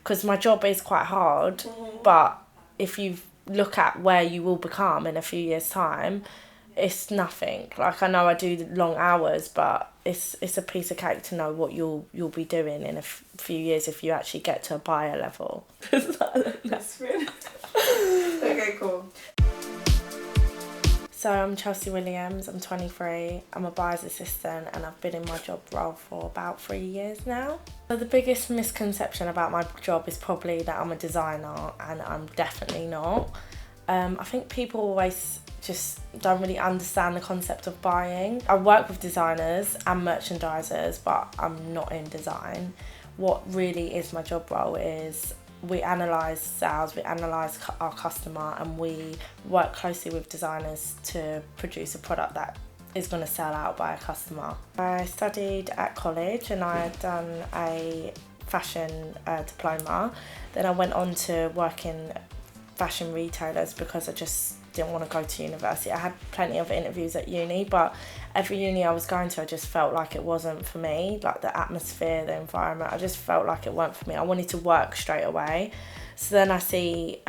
because my job is quite hard, but if you look at where you will become in a few years' time, it's nothing. Like, I know I do the long hours, but it's a piece of cake to know what you'll be doing in a few years if you actually get to a buyer level. That's really... Okay, cool. So I'm Chelsea Williams, I'm 23, I'm a buyer's assistant and I've been in my job role for about 3 years now. So the biggest misconception about my job is probably that I'm a designer, and I'm definitely not. I think people always just don't really understand the concept of buying. I work with designers and merchandisers, but I'm not in design. What really is my job role is we analyse sales, we analyse our customer, and we work closely with designers to produce a product that is going to sell out by a customer. I studied at college and I had done a fashion diploma. Then I went on to work in fashion retailers because I just didn't want to go to university. I had plenty of interviews at uni, but every uni I was going to, I just felt like it wasn't for me. Like the atmosphere, the environment, I just felt like it weren't for me. I wanted to work straight away. So then I see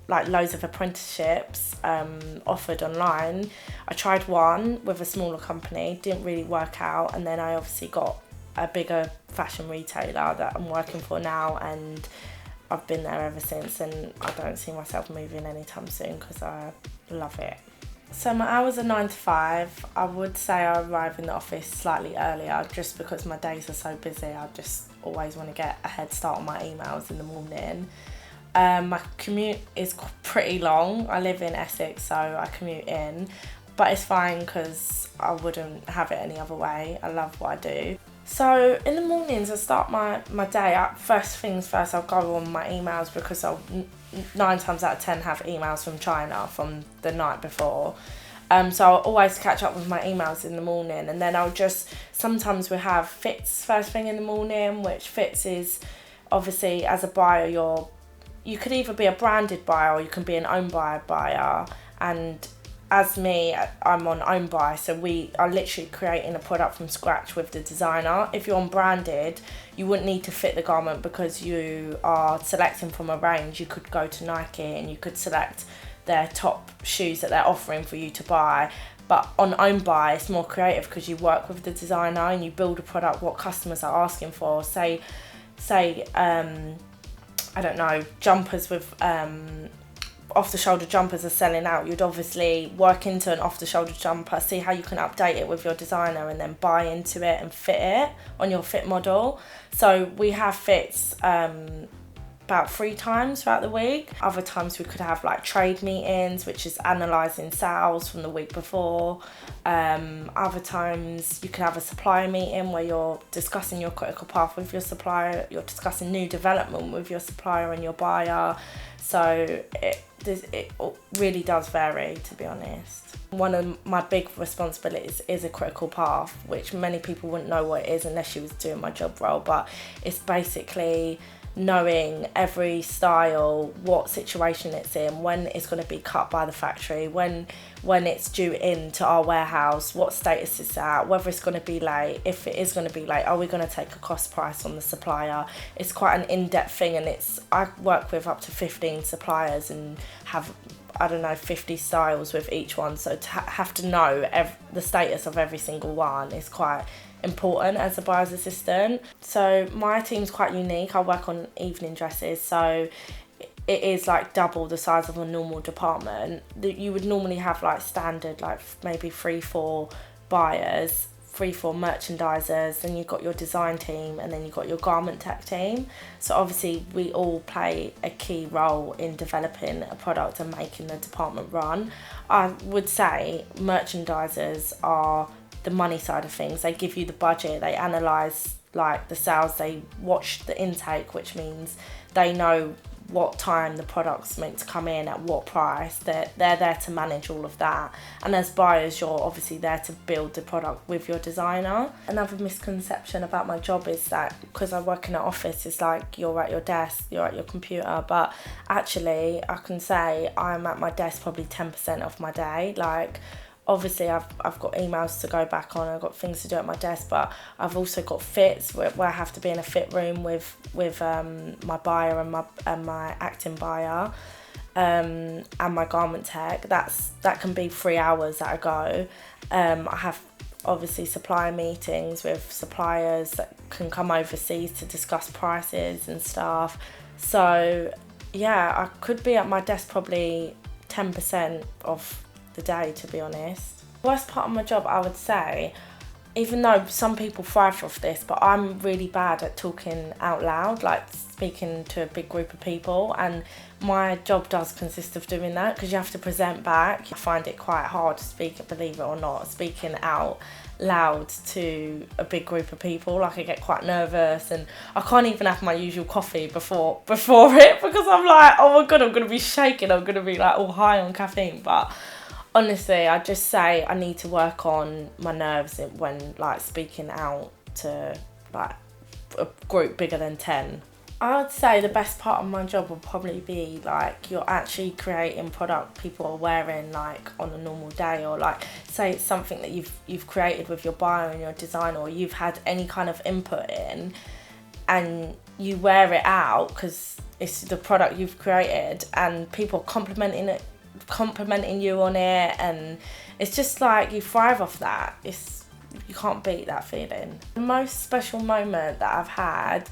loads of apprenticeships offered online. I tried one with a smaller company, didn't really work out, and then I obviously got a bigger fashion retailer that I'm working for now, and I've been there ever since, and I don't see myself moving anytime soon because I love it. So my hours are 9 to 5. I would say I arrive in the office slightly earlier just because my days are so busy. I just always want to get a head start on my emails in the morning. My commute is pretty long. I live in Essex, so I commute in, but it's fine because I wouldn't have it any other way. I love what I do. So in the mornings I start my day up. First things first, I'll go on my emails because I'll 9 times out of 10 have emails from China from the night before. So I'll always catch up with my emails in the morning, and then sometimes we have fits first thing in the morning, which fits is obviously as a buyer you could either be a branded buyer or you can be an own buyer, and as me, I'm on own buy, so we are literally creating a product from scratch with the designer. If you're on branded, you wouldn't need to fit the garment because you are selecting from a range. You could go to Nike and you could select their top shoes that they're offering for you to buy. But on own buy, it's more creative because you work with the designer and you build a product what customers are asking for. Say, I don't know, jumpers with off-the-shoulder jumpers are selling out. You'd obviously work into an off-the-shoulder jumper, see how you can update it with your designer, and then buy into it and fit it on your fit model. So we have fits about 3 times throughout the week. Other times we could have like trade meetings, which is analysing sales from the week before. Other times you could have a supplier meeting where you're discussing your critical path with your supplier, you're discussing new development with your supplier and your buyer. So it really does vary, to be honest. One of my big responsibilities is a critical path, which many people wouldn't know what it is unless you was doing my job role, but it's basically knowing every style, what situation it's in, when it's going to be cut by the factory, when it's due into our warehouse, what status it's at, whether it's going to be late. If it is going to be late, are we going to take a cost price on the supplier? It's quite an in-depth thing, and I work with up to 15 suppliers and have 50 styles with each one, so to have to know the status of every single one is quite important as a buyer's assistant. So my team's quite unique. I work on evening dresses, so it is like double the size of a normal department. You would normally have like standard like maybe 3-4 buyers, 3-4 merchandisers, then you've got your design team, and then you've got your garment tech team. So obviously we all play a key role in developing a product and making the department run. I would say merchandisers are the money side of things. They give you the budget, they analyse like the sales, they watch the intake, which means they know what time the product's meant to come in, at what price. They're there to manage all of that. And as buyers, you're obviously there to build the product with your designer. Another misconception about my job is that because I work in an office, it's like you're at your desk, you're at your computer, but actually I can say I'm at my desk probably 10% of my day. Like Obviously I've got emails to go back on, I've got things to do at my desk, but I've also got fits where I have to be in a fit room with my buyer and my acting buyer, and my garment tech. That can be 3 hours that I go. I have obviously supplier meetings with suppliers that can come overseas to discuss prices and stuff. So yeah, I could be at my desk probably 10% of the day, to be honest. The worst part of my job, I would say, even though some people thrive off this, but I'm really bad at talking out loud, like speaking to a big group of people, and my job does consist of doing that because you have to present back. I find it quite hard to speak, believe it or not, speaking out loud to a big group of people. Like, I get quite nervous, and I can't even have my usual coffee before it because I'm like, oh my god, I'm gonna be shaking, I'm gonna be like all high on caffeine. But honestly, I just say I need to work on my nerves when like speaking out to like a group bigger than 10. I would say the best part of my job will probably be like you're actually creating product people are wearing like on a normal day, or like say it's something that you've created with your buyer and your design, or you've had any kind of input in, and you wear it out because it's the product you've created, and people are complimenting you on it, and it's just like you thrive off that. You can't beat that feeling. The most special moment that I've had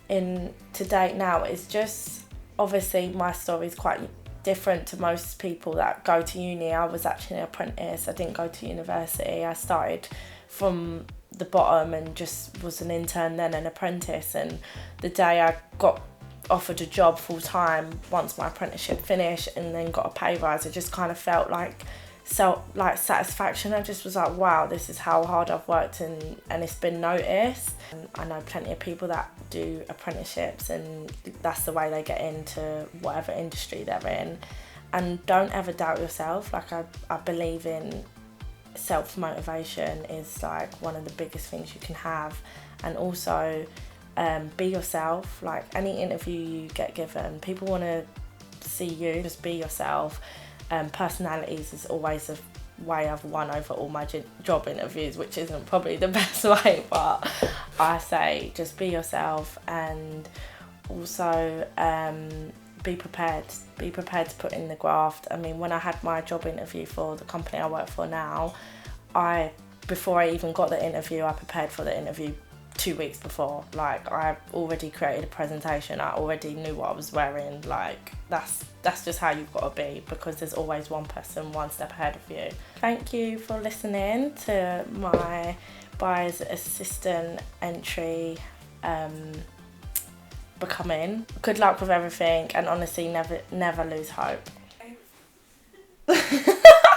to date now is just, obviously my story is quite different to most people that go to uni. I was actually an apprentice. I didn't go to university. I started from the bottom and just was an intern, then an apprentice, and the day I got offered a job full time once my apprenticeship finished and then got a pay rise, it just kind of felt like satisfaction. I just was like, wow, this is how hard I've worked, and it's been noticed. And I know plenty of people that do apprenticeships and that's the way they get into whatever industry they're in. And don't ever doubt yourself. Like, I believe in self-motivation is like one of the biggest things you can have. And also be yourself. Like, any interview you get given, people want to see you, just be yourself. Personalities is always a way I've won over all my job interviews, which isn't probably the best way, but I say just be yourself, and also be prepared to put in the graft. I mean, when I had my job interview for the company I work for now, before I even got the interview, I prepared for the interview 2 weeks before. Like, I already created a presentation, I already knew what I was wearing. Like, that's just how you've got to be, because there's always one person one step ahead of you. Thank you for listening to my buyer's assistant entry becoming. Good luck with everything, and honestly, never lose hope.